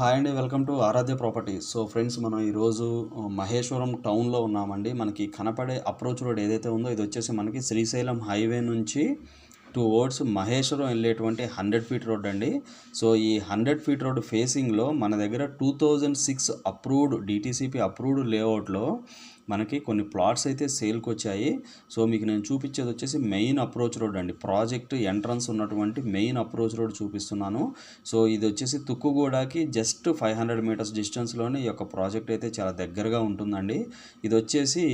Hi అండి, welcome to Aradhya properties. So friends, మనం ఈరోజు మహేశ్వరం టౌన్లో ఉన్నామండి. మనకి కనపడే అప్రోచ్ రోడ్ ఏదైతే ఉందో ఇది వచ్చేసి మనకి శ్రీశైలం హైవే నుంచి టువర్డ్స్ మహేశ్వరం వెళ్ళేటువంటి 100 ఫీట్ రోడ్ అండి. సో ఈ 100 ఫీట్ రోడ్ ఫేసింగ్లో మన దగ్గర 2006 అప్రూవ్డ్ డిటీసీపీ అప్రూవ్డ్ లేఅవుట్లో మనకి కొన్ని ప్లాట్స్ అయితే సేల్కి వచ్చాయి. సో మీకు నేను చూపించేది వచ్చేసి మెయిన్ అప్రోచ్ రోడ్ అండి. ప్రాజెక్ట్ ఎంట్రన్స్ ఉన్నటువంటి మెయిన్ అప్రోచ్ రోడ్ చూపిస్తున్నాను. సో ఇది వచ్చేసి తుక్కుగూడకి జస్ట్ 500 మీటర్స్ డిస్టెన్స్లోనే ఈ యొక్క ప్రాజెక్ట్ అయితే చాలా దగ్గరగా ఉంటుందండి. ఇది వచ్చేసి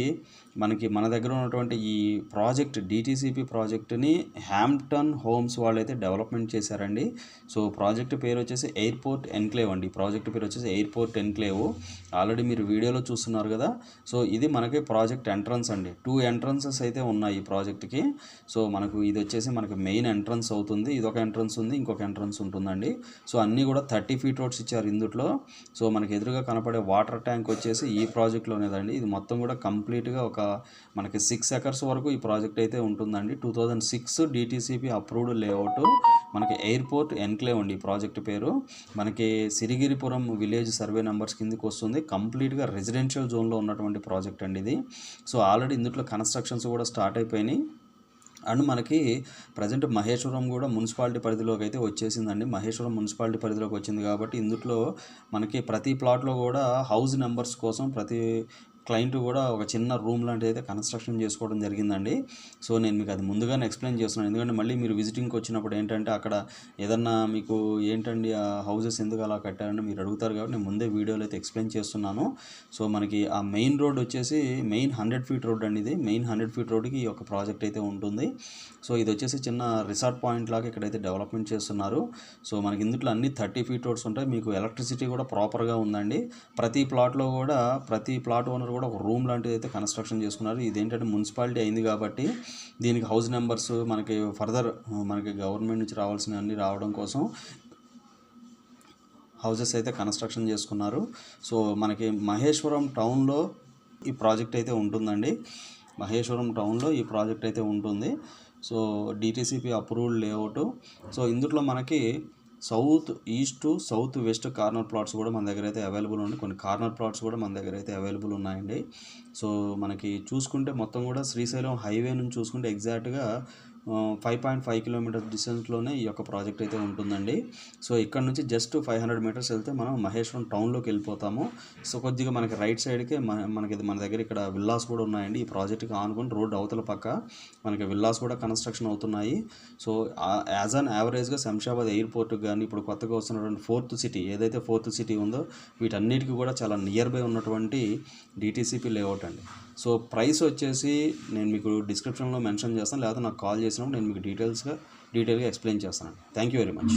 మనకి మన దగ్గర ఉన్నటువంటి ఈ ప్రాజెక్ట్ డిటీసీపీ ప్రాజెక్ట్ని హ్యాంప్టన్ హోమ్స్ వాళ్ళు అయితే డెవలప్మెంట్ చేశారండి. సో ప్రాజెక్ట్ పేరు వచ్చేసి ఎయిర్పోర్ట్ ఎన్క్లేవ్ అండి. ప్రాజెక్ట్ పేరు వచ్చేసి ఎయిర్పోర్ట్ ఎన్క్లేవ్. ఆల్రెడీ మీరు వీడియోలో చూస్తున్నారు కదా. సో ఇది మనకి ప్రాజెక్ట్ ఎంట్రన్స్ అండి. 2 ఎంట్రన్సెస్ అయితే ఉన్నాయి ఈ ప్రాజెక్ట్కి. సో మనకు ఇది వచ్చేసి మనకి మెయిన్ ఎంట్రన్స్ అవుతుంది. ఇది ఒక ఎంట్రన్స్ ఉంది, ఇంకొక ఎంట్రన్స్ ఉంటుందండి. సో అన్నీ కూడా 30 ఫీట్ రోడ్స్ ఇచ్చారు ఇందులో. సో మనకి ఎదురుగా కనపడే వాటర్ ట్యాంక్ వచ్చేసి ఈ ప్రాజెక్ట్లోనేదండి. ఇది మొత్తం కూడా కంప్లీట్గా ఒక మనకి 6 ఎకర్స్ వరకు ఈ ప్రాజెక్ట్ అయితే ఉంటుందండి. 2006 డిటీసీపీ అప్రూవ్డ్ లేఅవుట్. మనకి ఎయిర్పోర్ట్ ఎన్క్లేవ్ అండి ఈ ప్రాజెక్ట్ పేరు. మనకి సిరిగిరిపురం విలేజ్ సర్వే నెంబర్స్ కిందకి వస్తుంది. కంప్లీట్గా రెసిడెన్షియల్ జోన్లో ఉన్నటువంటి ప్రాజెక్ట్ అండి ఇది. సో ఆల్రెడీ ఇందులో కన్స్ట్రక్షన్స్ కూడా స్టార్ట్ అయిపోయినాయి. అండ్ మనకి ప్రజెంట్ మహేశ్వరం కూడా మున్సిపాలిటీ పరిధిలోకి అయితే వచ్చేసిందండి. మహేశ్వరం మున్సిపాలిటీ పరిధిలోకి వచ్చింది కాబట్టి ఇందులో మనకి ప్రతి ప్లాట్లో కూడా హౌస్ నెంబర్స్ కోసం ప్రతి క్లయింట్ కూడా ఒక చిన్న రూమ్ లాంటిది అయితే కన్స్ట్రక్షన్ చేసుకోవడం జరిగిందండి. సో నేను మీకు అది ముందుగానే ఎక్స్ప్లెయిన్ చేస్తున్నాను. ఎందుకంటే మళ్ళీ మీరు విజిటింగ్కి వచ్చినప్పుడు ఏంటంటే అక్కడ ఏదన్నా మీకు ఏంటండి ఆ హౌసెస్ ఎందుకు అలా కట్టారని మీరు అడుగుతారు కాబట్టి నేను ముందే వీడియోలో అయితే ఎక్స్ప్లెయిన్ చేస్తున్నాను. సో మనకి ఆ మెయిన్ రోడ్ వచ్చేసి మెయిన్ 100 ఫీట్ రోడ్ అండి. ఇది మెయిన్ 100 ఫీట్ రోడ్కి ఈ యొక్క ప్రాజెక్ట్ అయితే ఉంటుంది. సో ఇది వచ్చేసి చిన్న రిసార్ట్ పాయింట్ లాగా ఇక్కడైతే డెవలప్మెంట్ చేస్తున్నారు. సో మనకి ఇందులో అన్ని 30 ఫీట్ రోడ్స్ ఉంటాయి. మీకు ఎలక్ట్రిసిటీ కూడా ప్రాపర్గా ఉందండి. ప్రతి ప్లాట్లో కూడా ప్రతి ప్లాట్ ఓనర్ కూడా ఒక రూమ్ లాంటిది అయితే కన్స్ట్రక్షన్ చేసుకున్నారు. ఇదేంటంటే మున్సిపాలిటీ అయింది కాబట్టి దీనికి హౌస్ నెంబర్స్ మనకి ఫర్దర్ మనకి గవర్నమెంట్ నుంచి రావాల్సినవన్నీ రావడం కోసం హౌసెస్ అయితే కన్స్ట్రక్షన్ చేసుకున్నారు. సో మనకి మహేశ్వరం టౌన్లో ఈ ప్రాజెక్ట్ అయితే ఉంటుందండి. మహేశ్వరం టౌన్లో ఈ ప్రాజెక్ట్ అయితే ఉంటుంది. So DTCP approved layout. So ఇందులో మనకి south east south west corner plots కూడా మన దగ్గర అయితే అవైలబుల్ ఉన్నాయి. కొన్ని కార్నర్ ప్లాట్స్ కూడా మన దగ్గర అయితే అవైలబుల్ ఉన్నాయండి. సో మనకి చూసుకుంటే మొత్తం కూడా శ్రీశైలం హైవే నుంచి చూసుకుంటే ఎగ్జాక్ట్గా 5.5 కిలోమీటర్స్ డిస్టెన్స్లోనే ఈ యొక్క ప్రాజెక్ట్ అయితే ఉంటుందండి. సో ఇక్కడ నుంచి జస్ట్ 500 మీటర్స్ వెళ్తే మనం మహేశ్వరం టౌన్లోకి వెళ్ళిపోతాము. సో కొద్దిగా మనకి రైట్ సైడ్కే మన దగ్గర ఇక్కడ విల్లాస్ కూడా ఉన్నాయండి. ఈ ప్రాజెక్ట్కి ఆనుకొని రోడ్ అవతల పక్క మనకి విల్లాస్ కూడా కన్స్ట్రక్షన్ అవుతున్నాయి. సో యాజ్ అన్ యావరేజ్గా శంషాబాద్ ఎయిర్పోర్ట్కి కానీ ఇప్పుడు కొత్తగా వస్తున్నటువంటి ఫోర్త్ సిటీ ఏదైతే ఫోర్త్ సిటీ ఉందో వీటన్నిటికీ కూడా చాలా నియర్ బై ఉన్నటువంటి డిటీసీపీ లేఅవుట్ అండి. సో ప్రైస్ వచ్చేసి నేను మీకు డిస్క్రిప్షన్లో మెన్షన్ చేస్తాను, లేకపోతే నాకు కాల్ చేసినప్పుడు నేను మీకు డీటెయిల్గా ఎక్స్ప్లెయిన్ చేస్తానండి. Thank you very much.